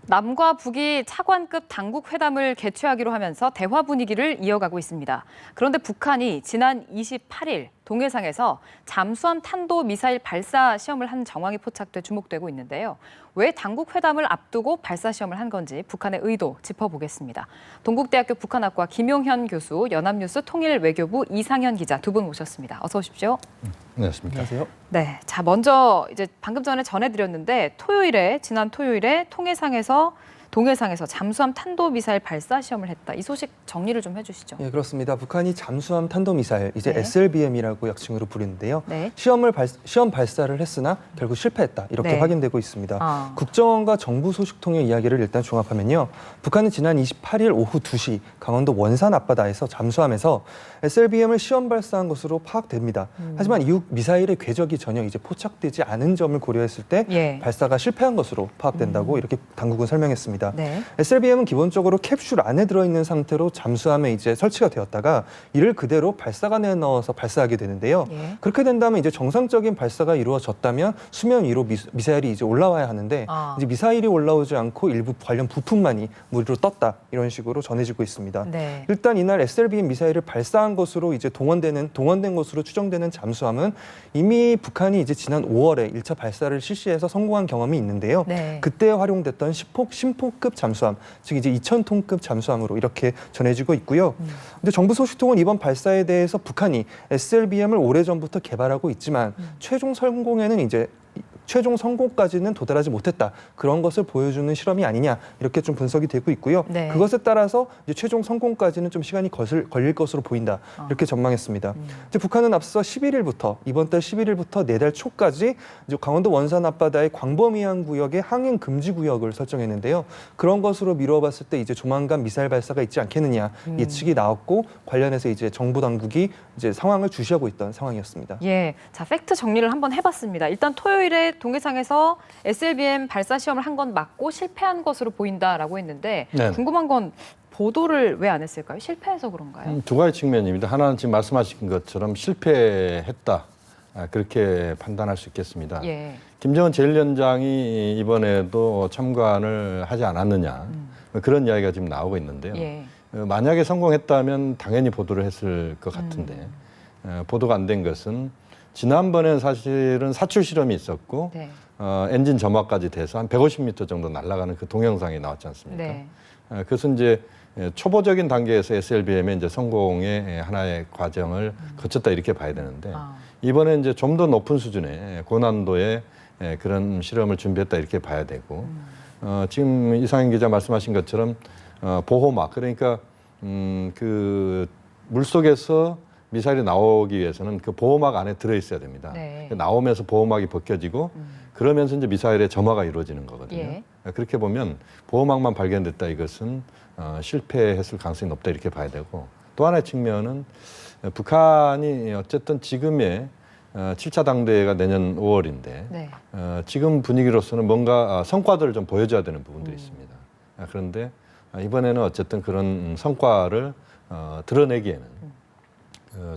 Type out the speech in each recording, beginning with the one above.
남과 북이 차관급 당국 회담을 개최하기로 하면서 대화 분위기를 이어가고 있습니다. 그런데 북한이 지난 28일 동해상에서 잠수함 탄도 미사일 발사 시험을 한 정황이 포착돼 주목되고 있는데요. 왜 당국 회담을 앞두고 발사 시험을 한 건지 북한의 의도 짚어보겠습니다. 동국대학교 북한학과 김용현 교수, 연합뉴스 통일외교부 이상현 기자 두 분 모셨습니다. 어서 오십시오. 안녕하십니까. 안녕하세요. 네, 자 먼저 이제 방금 전에 전해드렸는데 지난 토요일에 동해상에서 잠수함 탄도미사일 발사 시험을 했다. 이 소식 정리를 좀 해주시죠. 예, 그렇습니다. 북한이 잠수함 탄도미사일, 이제 네. SLBM이라고 약칭으로 부르는데요. 네. 시험 발사를 했으나 결국 실패했다. 이렇게 네. 확인되고 있습니다. 아. 국정원과 정부 소식통의 이야기를 일단 종합하면요. 북한은 지난 28일 오후 2시 강원도 원산 앞바다에서 잠수함에서 SLBM을 시험 발사한 것으로 파악됩니다. 하지만 이후 미사일의 궤적이 전혀 이제 포착되지 않은 점을 고려했을 때 예. 발사가 실패한 것으로 파악된다고 이렇게 당국은 설명했습니다. 네. SLBM은 기본적으로 캡슐 안에 들어있는 상태로 잠수함에 이제 설치가 되었다가 이를 그대로 발사관에 넣어서 발사하게 되는데요. 예. 그렇게 된다면 이제 정상적인 발사가 이루어졌다면 수면 위로 미사일이 이제 올라와야 하는데 이제 미사일이 올라오지 않고 일부 관련 부품만이 물 위로 떴다 이런 식으로 전해지고 있습니다. 네. 일단 이날 SLBM 미사일을 발사한 것으로 이제 동원된 것으로 추정되는 잠수함은 이미 북한이 이제 지난 5월에 1차 발사를 실시해서 성공한 경험이 있는데요. 네. 그때 활용됐던 심포급 잠수함, 즉 이제 2,000톤급 잠수함으로 이렇게 전해지고 있고요. 근데 정부 소식통은 이번 발사에 대해서 북한이 SLBM을 오래전부터 개발하고 있지만 최종 성공까지는 도달하지 못했다. 그런 것을 보여주는 실험이 아니냐 이렇게 좀 분석이 되고 있고요. 네. 그것에 따라서 이제 최종 성공까지는 좀 시간이 걸릴 것으로 보인다. 이렇게 전망했습니다. 이제 북한은 앞서 이번 달 11일부터 내달 초까지 이제 강원도 원산 앞바다의 광범위한 구역에 항행 금지 구역을 설정했는데요. 그런 것으로 미뤄봤을 때 이제 조만간 미사일 발사가 있지 않겠느냐 예측이 나왔고 관련해서 이제 정부 당국이 이제 상황을 주시하고 있던 상황이었습니다. 예, 자 팩트 정리를 한번 해봤습니다. 일단 토요일에 동해상에서 SLBM 발사 시험을 한 건 맞고 실패한 것으로 보인다라고 했는데 네. 궁금한 건 보도를 왜 안 했을까요? 실패해서 그런가요? 두 가지 측면입니다. 하나는 지금 말씀하신 것처럼 실패했다. 그렇게 판단할 수 있겠습니다. 예. 김정은 제1위원장이 이번에도 참관을 하지 않았느냐. 그런 이야기가 지금 나오고 있는데요. 예. 만약에 성공했다면 당연히 보도를 했을 것 같은데 보도가 안 된 것은 지난번엔 사실은 사출 실험이 있었고 네. 엔진 점화까지 돼서 한 150m 정도 날아가는 그 동영상이 나왔지 않습니까? 네. 그것은 이제 초보적인 단계에서 SLBM의 이제 성공의 하나의 과정을 거쳤다 이렇게 봐야 되는데 이번에 이제 좀 더 높은 수준의 고난도의 그런 실험을 준비했다 이렇게 봐야 되고 지금 이상현 기자 말씀하신 것처럼 보호막 그러니까 그 물속에서 미사일이 나오기 위해서는 그 보호막 안에 들어 있어야 됩니다. 네. 나오면서 보호막이 벗겨지고 그러면서 이제 미사일의 점화가 이루어지는 거거든요. 예. 그렇게 보면 보호막만 발견됐다 이것은 실패했을 가능성이 높다 이렇게 봐야 되고 또 하나의 측면은 북한이 어쨌든 지금의 7차 당대회가 내년 5월인데 네. 지금 분위기로서는 뭔가 성과들을 좀 보여줘야 되는 부분들이 있습니다. 그런데 이번에는 어쨌든 그런 성과를 드러내기에는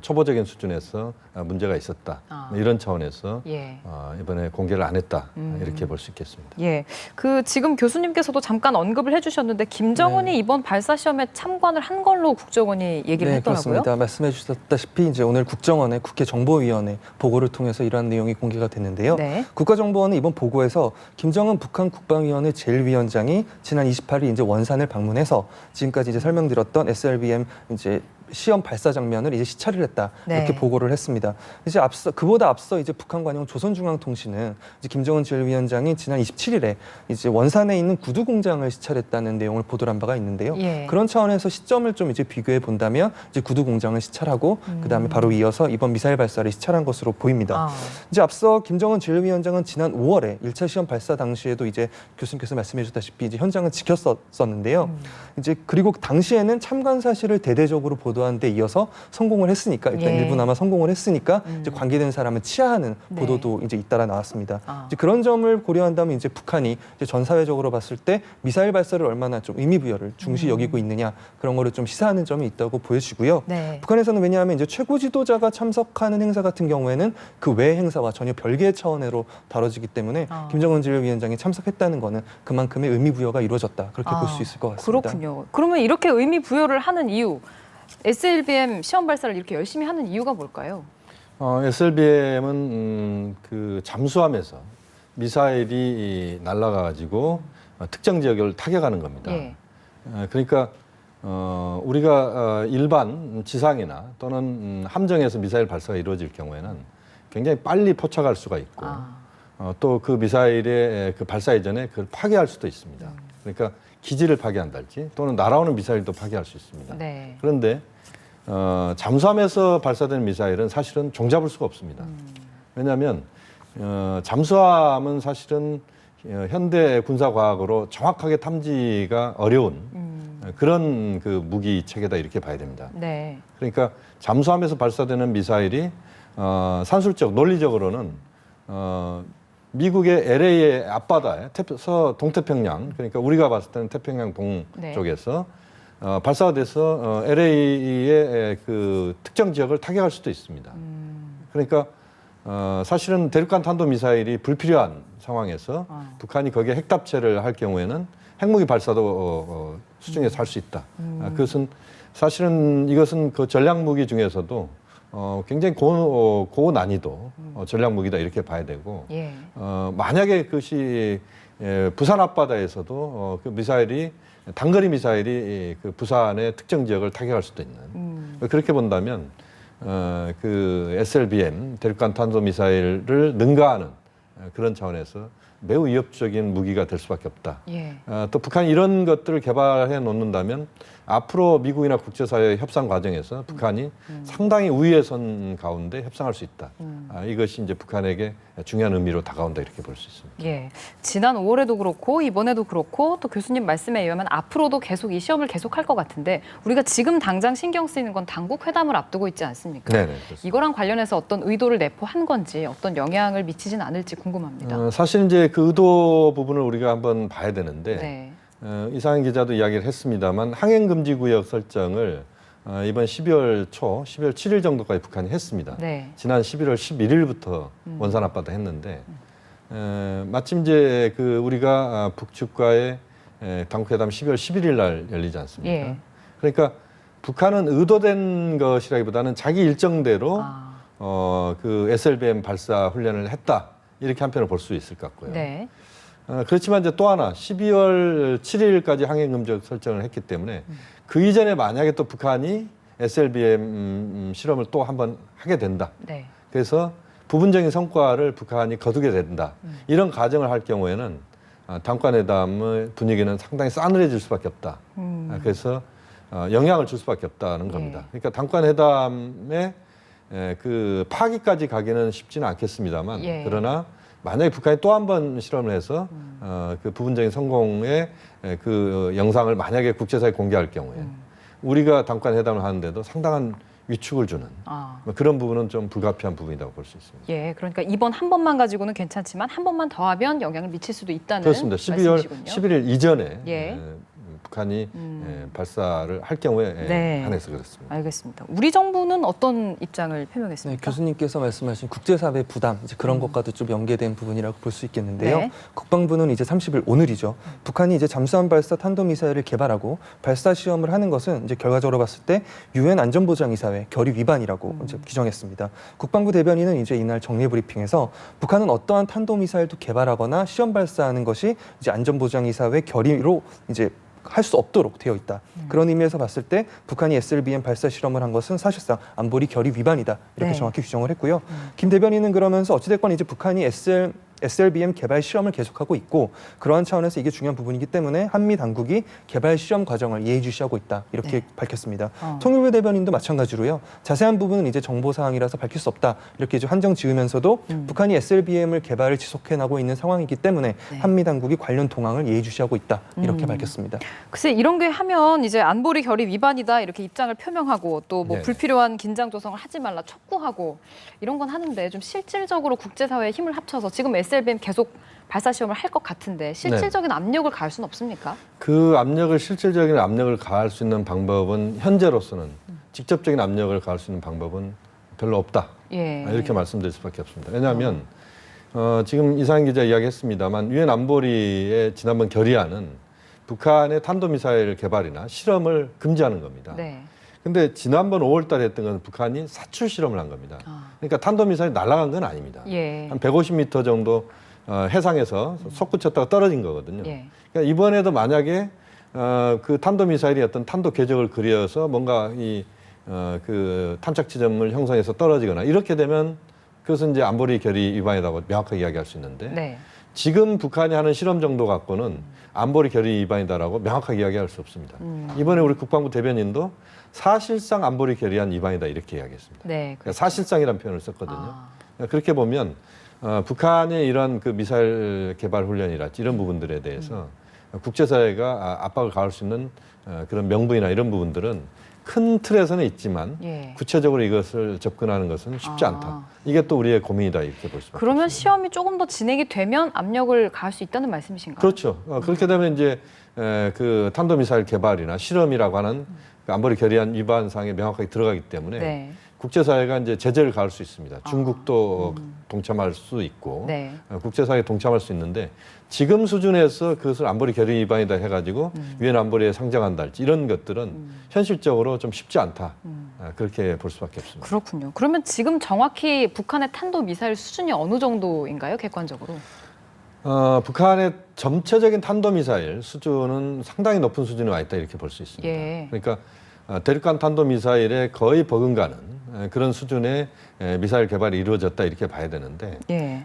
초보적인 수준에서 문제가 있었다. 이런 차원에서 예. 이번에 공개를 안 했다. 이렇게 볼 수 있겠습니다. 예, 그 지금 교수님께서도 잠깐 언급을 해주셨는데 김정은이 이번 발사 시험에 참관을 한 걸로 국정원이 얘기를 네, 했더라고요. 그렇습니다. 말씀해 주셨다시피 이제 오늘 국정원의 국회정보위원회 보고를 통해서 이러한 내용이 공개가 됐는데요. 네. 국가정보원은 이번 보고에서 김정은 북한 국방위원회 제1위원장이 지난 28일 이제 원산을 방문해서 지금까지 이제 설명드렸던 SLBM 이제 시험 발사 장면을 이제 시찰을 했다 이렇게 네. 보고를 했습니다. 이제 그보다 앞서 이제 북한 관영 조선중앙통신은 이제 김정은 제1위원장이 지난 27일에 이제 원산에 있는 구두 공장을 시찰했다는 내용을 보도한 바가 있는데요. 예. 그런 차원에서 시점을 좀 이제 비교해 본다면 이제 구두 공장을 시찰하고 그다음에 바로 이어서 이번 미사일 발사를 시찰한 것으로 보입니다. 이제 앞서 김정은 제1위원장은 지난 5월에 1차 시험 발사 당시에도 이제 교수님께서 말씀해 주셨다시피 이제 현장을 지켰었는데요. 이제 그리고 당시에는 참관 사실을 대대적으로 보도 보도한 데 이어서 성공을 했으니까 일단 예. 일부나마 성공을 했으니까 이제 관계된 사람은 치하하는 네. 보도도 이제 잇따라 나왔습니다. 아. 이제 그런 점을 고려한다면 이제 북한이 이제 전 사회적으로 봤을 때 미사일 발사를 얼마나 좀 의미 부여를 중시 여기고 있느냐 그런 거를 좀 시사하는 점이 있다고 보여지고요. 네. 북한에서는 왜냐하면 이제 최고 지도자가 참석하는 행사 같은 경우에는 그 외 행사와 전혀 별개의 차원으로 다뤄지기 때문에 김정은 제1위원장이 참석했다는 거는 그만큼의 의미 부여가 이루어졌다 그렇게 볼 수 있을 것 같습니다. 그렇군요. 그러면 이렇게 의미 부여를 하는 이유, SLBM 시험 발사를 이렇게 열심히 하는 이유가 뭘까요? SLBM은 그 잠수함에서 미사일이 날아가가지고 특정 지역을 타격하는 겁니다. 예. 그러니까 우리가 일반 지상이나 또는 함정에서 미사일 발사가 이루어질 경우에는 굉장히 빨리 포착할 수가 있고 또 그 미사일의 그 발사 이전에 그걸 파괴할 수도 있습니다. 그러니까 기지를 파괴한달지 또는 날아오는 미사일도 파괴할 수 있습니다. 네. 그런데 잠수함에서 발사되는 미사일은 사실은 종잡을 수가 없습니다. 왜냐하면 잠수함은 사실은 현대 군사과학으로 정확하게 탐지가 어려운 그런 그 무기 체계다 이렇게 봐야 됩니다. 네. 그러니까 잠수함에서 발사되는 미사일이 산술적 논리적으로는 미국의 LA의 앞바다에 동태평양 그러니까 우리가 봤을 때는 태평양 동쪽에서 발사가 돼서 LA의 그 특정 지역을 타격할 수도 있습니다. 그러니까 사실은 대륙간 탄도 미사일이 불필요한 상황에서 북한이 거기에 핵답체를 할 경우에는 핵무기 발사도 수중에서 할 수 있다. 그것은 사실은 이것은 그 전략 무기 중에서도 굉장히 고난이도 전략 무기다 이렇게 봐야 되고 예. 만약에 그것이 부산 앞바다에서도 그 미사일이 단거리 미사일이 그 부산의 특정 지역을 타격할 수도 있는 그렇게 본다면 그 SLBM 대륙간 탄도 미사일을 능가하는 그런 차원에서 매우 위협적인 무기가 될 수밖에 없다. 예. 또 북한이 이런 것들을 개발해 놓는다면 앞으로 미국이나 국제사회 협상 과정에서 북한이 상당히 우위에 선 가운데 협상할 수 있다. 이것이 이제 북한에게 중요한 의미로 다가온다 이렇게 볼 수 있습니다. 예. 지난 5월에도 그렇고 이번에도 그렇고 또 교수님 말씀에 의하면 앞으로도 계속 이 시험을 계속할 것 같은데 우리가 지금 당장 신경 쓰이는 건 당국 회담을 앞두고 있지 않습니까? 네네, 그렇습니다. 이거랑 관련해서 어떤 의도를 내포한 건지 어떤 영향을 미치진 않을지 궁금합니다. 사실 이제 그 의도 부분을 우리가 한번 봐야 되는데 네. 이상현 기자도 이야기를 했습니다만 항행금지구역 설정을 이번 12월 7일 정도까지 북한이 했습니다. 네. 지난 11월 11일부터 원산 앞바다 했는데 마침 이제 그 우리가 북측과의 당국회담 12월 11일 날 열리지 않습니까? 예. 그러니까 북한은 의도된 것이라기보다는 자기 일정대로 그 SLBM 발사 훈련을 했다 이렇게 한편으로 볼 수 있을 것 같고요. 네. 그렇지만 이제 또 하나 12월 7일까지 항행금지 설정을 했기 때문에 그 이전에 만약에 또 북한이 SLBM 실험을 또 한번 하게 된다. 네. 그래서 부분적인 성과를 북한이 거두게 된다. 이런 가정을 할 경우에는 당관회담의 분위기는 상당히 싸늘해질 수밖에 없다. 그래서 영향을 줄 수밖에 없다는 겁니다. 그러니까 당관회담에 그 파기까지 가기는 쉽지는 않겠습니다만 예. 그러나 만약에 북한이 또 한 번 실험을 해서 그 부분적인 성공의 그 영상을 만약에 국제사회에 공개할 경우에 우리가 당관 회담을 하는데도 상당한 위축을 주는 그런 부분은 좀 불가피한 부분이라고 볼 수 있습니다. 예, 그러니까 이번 한 번만 가지고는 괜찮지만 한 번만 더 하면 영향을 미칠 수도 있다는 그렇습니다. 12월 말씀이시군요. 11일 이전에 예. 북한이 발사를 할 경우에 네. 한해서 그렇습니다. 알겠습니다. 우리 정부는 어떤 입장을 표명했습니까? 네, 교수님께서 말씀하신 국제사회 부담 이제 그런 것과도 좀 연계된 부분이라고 볼 수 있겠는데요. 네. 국방부는 이제 30일 오늘이죠. 북한이 이제 잠수함 발사 탄도미사일을 개발하고 발사 시험을 하는 것은 이제 결과적으로 봤을 때 유엔 안전보장이사회 결의 위반이라고 이제 규정했습니다. 국방부 대변인은 이제 이날 정례 브리핑에서 북한은 어떠한 탄도미사일도 개발하거나 시험 발사하는 것이 이제 안전보장이사회 결의로 이제 할 수 없도록 되어 있다. 그런 의미에서 봤을 때 북한이 SLBM 발사 실험을 한 것은 사실상 안보리 결의 위반이다. 이렇게 네. 정확히 규정을 했고요. 김 대변인은 그러면서 어찌됐건 이제 북한이 SLBM 개발 실험을 계속하고 있고 그러한 차원에서 이게 중요한 부분이기 때문에 한미 당국이 개발 실험 과정을 예의주시하고 있다 이렇게 밝혔습니다. 통일부 대변인도 마찬가지로요. 자세한 부분은 이제 정보 사항이라서 밝힐 수 없다 이렇게 좀 한정 지으면서도 북한이 SLBM을 개발을 지속해 나가고 있는 상황이기 때문에 한미 당국이 관련 동향을 예의주시하고 있다 이렇게 밝혔습니다. 글쎄 이런 게 하면 이제 안보리 결의 위반이다 이렇게 입장을 표명하고 또 뭐 네. 불필요한 긴장 조성을 하지 말라 촉구하고 이런 건 하는데 좀 실질적으로 국제사회에 힘을 합쳐서 지금 SLBM 계속 발사 시험을 할 것 같은데 실질적인 압력을 가할 수는 없습니까? 그 실질적인 압력을 가할 수 있는 방법은 현재로서는 직접적인 압력을 가할 수 있는 방법은 별로 없다. 예. 이렇게 말씀드릴 수밖에 없습니다. 왜냐하면 지금 이상한 기자 이야기했습니다만 유엔 안보리의 지난번 결의안은 북한의 탄도미사일 개발이나 실험을 금지하는 겁니다. 네. 근데 지난번 5월 달에 했던 건 북한이 사출 실험을 한 겁니다. 그러니까 탄도미사일이 날아간 건 아닙니다. 예. 한 150m 정도 해상에서 솟구쳤다가 떨어진 거거든요. 예. 그러니까 이번에도 만약에 그 탄도미사일이 어떤 탄도 궤적을 그려서 뭔가 그 탐착 지점을 형성해서 떨어지거나 이렇게 되면 그것은 이제 안보리 결의 위반이라고 명확하게 이야기할 수 있는데 네. 지금 북한이 하는 실험 정도 갖고는 안보리 결의 위반이다라고 명확하게 이야기할 수 없습니다. 이번에 우리 국방부 대변인도 사실상 안보리 결의안 위반이다 이렇게 이야기했습니다. 네. 그러니까 사실상이라는 표현을 썼거든요. 그렇게 보면 북한의 이런 그 미사일 개발 훈련이랄지 이런 부분들에 대해서 국제사회가 압박을 가할 수 있는 그런 명분이나 이런 부분들은 큰 틀에서는 있지만 예. 구체적으로 이것을 접근하는 것은 쉽지 않다. 이게 또 우리의 고민이다 이렇게 볼 수밖에 그러면 없습니다. 시험이 조금 더 진행이 되면 압력을 가할 수 있다는 말씀이신가요? 그렇죠. 그렇게 되면 이제 그 탄도미사일 개발이나 실험이라고 하는 그 안보리 결의안 위반 사항에 명확하게 들어가기 때문에 네. 국제사회가 이제 제재를 가할 수 있습니다. 중국도 동참할 수 있고 네. 국제사회에 동참할 수 있는데 지금 수준에서 그것을 안보리 결의 위반이다 해가지고 유엔 안보리에 상정한다 할지 이런 것들은 현실적으로 좀 쉽지 않다. 그렇게 볼 수밖에 없습니다. 그렇군요. 그러면 지금 정확히 북한의 탄도미사일 수준이 어느 정도인가요? 객관적으로? 북한의 전체적인 탄도미사일 수준은 상당히 높은 수준에 와 있다 이렇게 볼 수 있습니다. 예. 그러니까 대륙간 탄도미사일에 거의 버금가는 그런 수준의 미사일 개발이 이루어졌다 이렇게 봐야 되는데 예.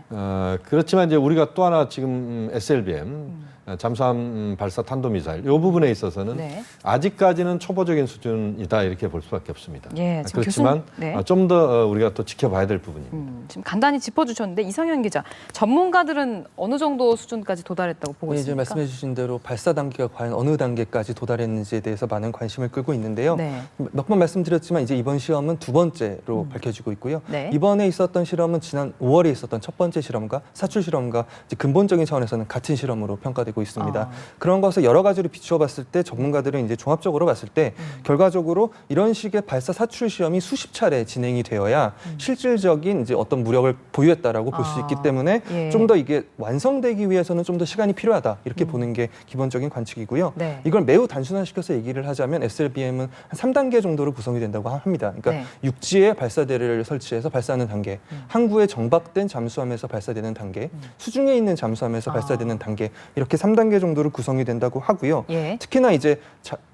그렇지만 이제 우리가 또 하나 지금 SLBM 잠수함 발사 탄도미사일 이 부분에 있어서는 네. 아직까지는 초보적인 수준이다 이렇게 볼 수밖에 없습니다. 예, 지금 그렇지만 교수님, 네. 좀 더 우리가 또 지켜봐야 될 부분입니다. 지금 간단히 짚어주셨는데 이상현 기자, 전문가들은 어느 정도 수준까지 도달했다고 보고 이제 있습니까? 말씀해주신 대로 발사 단계가 과연 어느 단계까지 도달했는지에 대해서 많은 관심을 끌고 있는데요. 네. 몇 번 말씀드렸지만 이제 이번 시험은 두 번째로 밝혀지고 있고요. 네. 이번에 있었던 실험은 지난 5월에 있었던 첫 번째 실험과 사출 실험과 이제 근본적인 차원에서는 같은 실험으로 평가되고 있습니다. 그런 것을 여러 가지로 비추어 봤을 때 전문가들은 이제 종합적으로 봤을 때 결과적으로 이런 식의 발사 사출 시험이 수십 차례 진행이 되어야 실질적인 이제 어떤 무력을 보유했다라고 볼 수 있기 때문에 예. 좀 더 이게 완성되기 위해서는 좀 더 시간이 필요하다 이렇게 보는 게 기본적인 관측이고요. 네. 이걸 매우 단순화시켜서 얘기를 하자면 SLBM은 한 3단계 정도로 구성이 된다고 합니다. 그러니까 네. 육지에 발사대를 설치해서 발사하는 단계, 항구에 정박된 잠수함에서 발사되는 단계, 수중에 있는 잠수함에서 발사되는 단계 이렇게 3단계 정도로 구성이 된다고 하고요. 예. 특히나 이제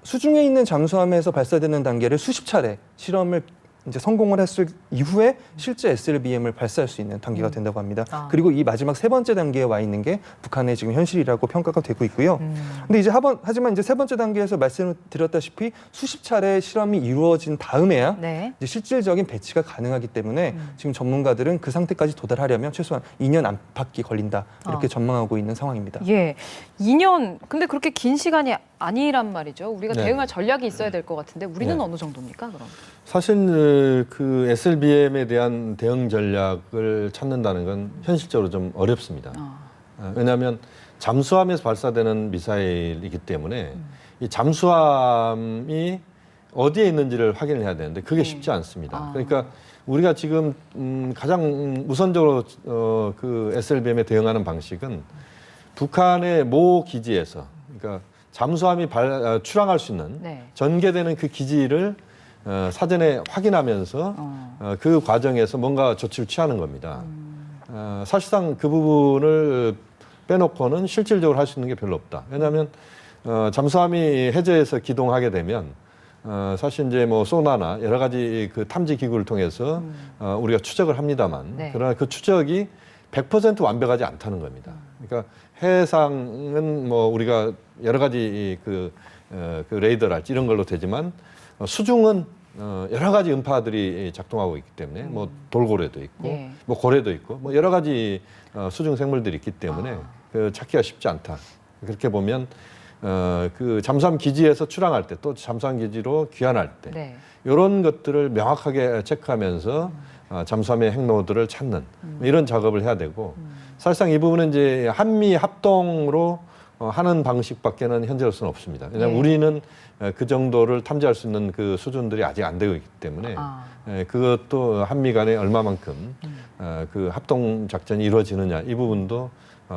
수중에 있는 잠수함에서 발사되는 단계를 수십 차례 실험을 이제 성공을 했을 이후에 실제 SLBM을 발사할 수 있는 단계가 된다고 합니다. 그리고 이 마지막 세 번째 단계에 와 있는 게 북한의 지금 현실이라고 평가가 되고 있고요. 근데 이제 하지만 이제 세 번째 단계에서 말씀을 드렸다시피 수십 차례 실험이 이루어진 다음에야 네. 이제 실질적인 배치가 가능하기 때문에 지금 전문가들은 그 상태까지 도달하려면 최소한 2년 안팎이 걸린다 이렇게 전망하고 있는 상황입니다. 예. 2년. 근데 그렇게 긴 시간이 아니란 말이죠. 우리가 네. 대응할 전략이 있어야 될 것 같은데 우리는 네. 어느 정도입니까? 그럼? 사실 그 SLBM에 대한 대응 전략을 찾는다는 건 현실적으로 좀 어렵습니다. 왜냐하면 잠수함에서 발사되는 미사일이기 때문에 이 잠수함이 어디에 있는지를 확인을 해야 되는데 그게 쉽지 않습니다. 그러니까 우리가 지금 가장 우선적으로 그 SLBM에 대응하는 방식은 북한의 모 기지에서 그러니까 잠수함이 출항할 수 있는 네. 전개되는 그 기지를 사전에 확인하면서 그 과정에서 뭔가 조치를 취하는 겁니다. 사실상 그 부분을 빼놓고는 실질적으로 할 수 있는 게 별로 없다. 왜냐하면 잠수함이 해저에서 기동하게 되면 사실 이제 뭐 소나나 여러 가지 그 탐지 기구를 통해서 우리가 추적을 합니다만 네. 그러나 그 추적이 100% 완벽하지 않다는 겁니다. 그러니까 해상은 뭐 우리가 여러 가지 그 레이더랄지 이런 걸로 되지만 수중은 여러 가지 음파들이 작동하고 있기 때문에 뭐 돌고래도 있고 네. 뭐 고래도 있고 뭐 여러 가지 수중 생물들이 있기 때문에 그 찾기가 쉽지 않다. 그렇게 보면 그 잠수함 기지에서 출항할 때 또 잠수함 기지로 귀환할 때 네. 이런 것들을 명확하게 체크하면서 잠수함의 행로들을 찾는 이런 작업을 해야 되고 사실상 이 부분은 이제 한미 합동으로 하는 방식밖에는 현재로서는 없습니다. 왜냐하면 네. 우리는 그 정도를 탐지할 수 있는 그 수준들이 아직 안 되고 있기 때문에 그것도 한미 간에 얼마만큼 그 합동 작전이 이루어지느냐 이 부분도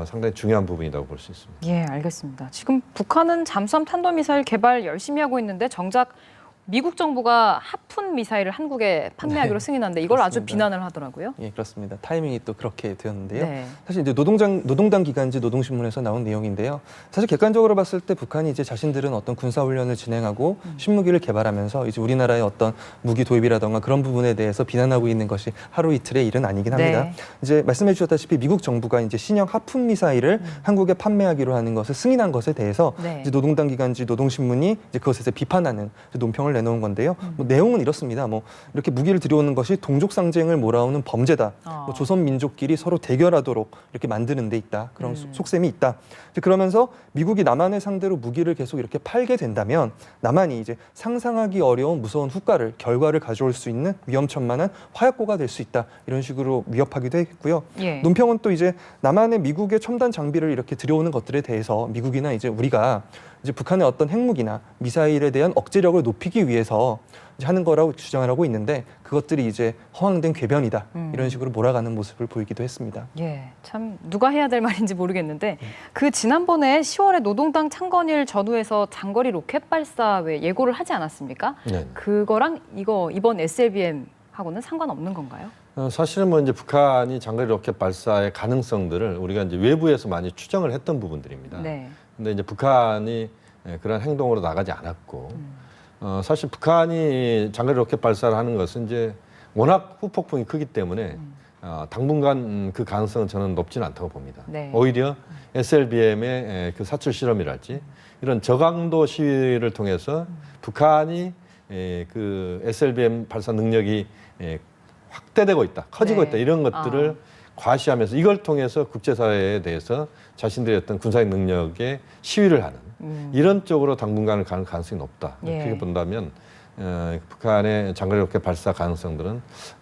상당히 중요한 부분이라고 볼 수 있습니다. 예, 알겠습니다. 지금 북한은 잠수함 탄도미사일 개발 열심히 하고 있는데 정작 미국 정부가 하푼 미사일을 한국에 판매하기로 승인하는데 이걸 아주 그렇습니다. 비난을 하더라고요. 예, 그렇습니다. 타이밍이 또 그렇게 되었는데요. 네. 사실 이제 노동당 기간지 노동신문에서 나온 내용인데요. 사실 객관적으로 봤을 때 북한이 이제 자신들은 어떤 군사 훈련을 진행하고 신무기를 개발하면서 이제 우리나라의 어떤 무기 도입이라던가 그런 부분에 대해서 비난하고 있는 것이 하루 이틀의 일은 아니긴 합니다. 네. 이제 말씀해 주셨다시피 미국 정부가 이제 신형 하푼 미사일을 한국에 판매하기로 하는 것을 승인한 것에 대해서 네. 이제 노동당 기간지 노동신문이 이제 그것에 대해 비판하는 논평을 내놓은 건데요. 뭐 내용은 이렇습니다. 뭐 이렇게 무기를 들여오는 것이 동족 상쟁을 몰아오는 범죄다. 뭐 조선 민족끼리 서로 대결하도록 이렇게 만드는 데 있다. 그런 속셈이 있다. 이제 그러면서 미국이 남한을 상대로 무기를 계속 이렇게 팔게 된다면 남한이 이제 상상하기 어려운 무서운 결과를 가져올 수 있는 위험천만한 화약고가 될 수 있다. 이런 식으로 위협하기도 했고요. 예. 논평은 또 이제 남한의 미국의 첨단 장비를 이렇게 들여오는 것들에 대해서 미국이나 이제 우리가 이제 북한의 어떤 핵무기나 미사일에 대한 억제력을 높이기 위해서 이제 하는 거라고 주장을 하고 있는데 그것들이 이제 허황된 궤변이다. 이런 식으로 몰아가는 모습을 보이기도 했습니다. 예, 참 누가 해야 될 말인지 모르겠는데 그 지난번에 10월에 노동당 창건일 전후에서 장거리 로켓 발사 왜 예고를 하지 않았습니까? 네. 그거랑 이번 SLBM하고는 상관없는 건가요? 사실은 뭐 이제 북한이 장거리 로켓 발사의 가능성들을 우리가 이제 외부에서 많이 추정을 했던 부분들입니다. 네. 근데 이제 북한이 그런 행동으로 나가지 않았고 사실 북한이 장거리 로켓 발사를 하는 것은 이제 워낙 후폭풍이 크기 때문에 당분간 그 가능성은 저는 높지는 않다고 봅니다. 네. 오히려 SLBM의 그 사출 실험이랄지 이런 저강도 시위를 통해서 북한이 그 SLBM 발사 능력이 확대되고 있다, 커지고 네. 있다 이런 것들을 과시하면서 이걸 통해서 국제사회에 대해서 자신들의 어떤 군사적 능력에 시위를 하는 이런 쪽으로 당분간을 가는 가능성이 높다. 예. 이렇게 본다면 북한의 장거리 로켓 발사 가능성들은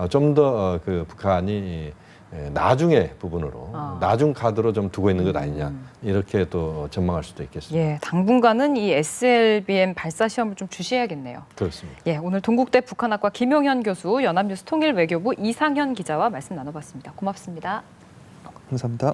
좀 더 그 북한이 나중의 부분으로 나중 카드로 좀 두고 있는 것 아니냐 이렇게 또 전망할 수도 있겠습니다. 예, 당분간은 이 SLBM 발사 시험을 좀 주시해야겠네요. 그렇습니다. 예, 오늘 동국대 북한학과 김용현 교수, 연합뉴스 통일외교부 이상현 기자와 말씀 나눠봤습니다. 고맙습니다. 감사합니다.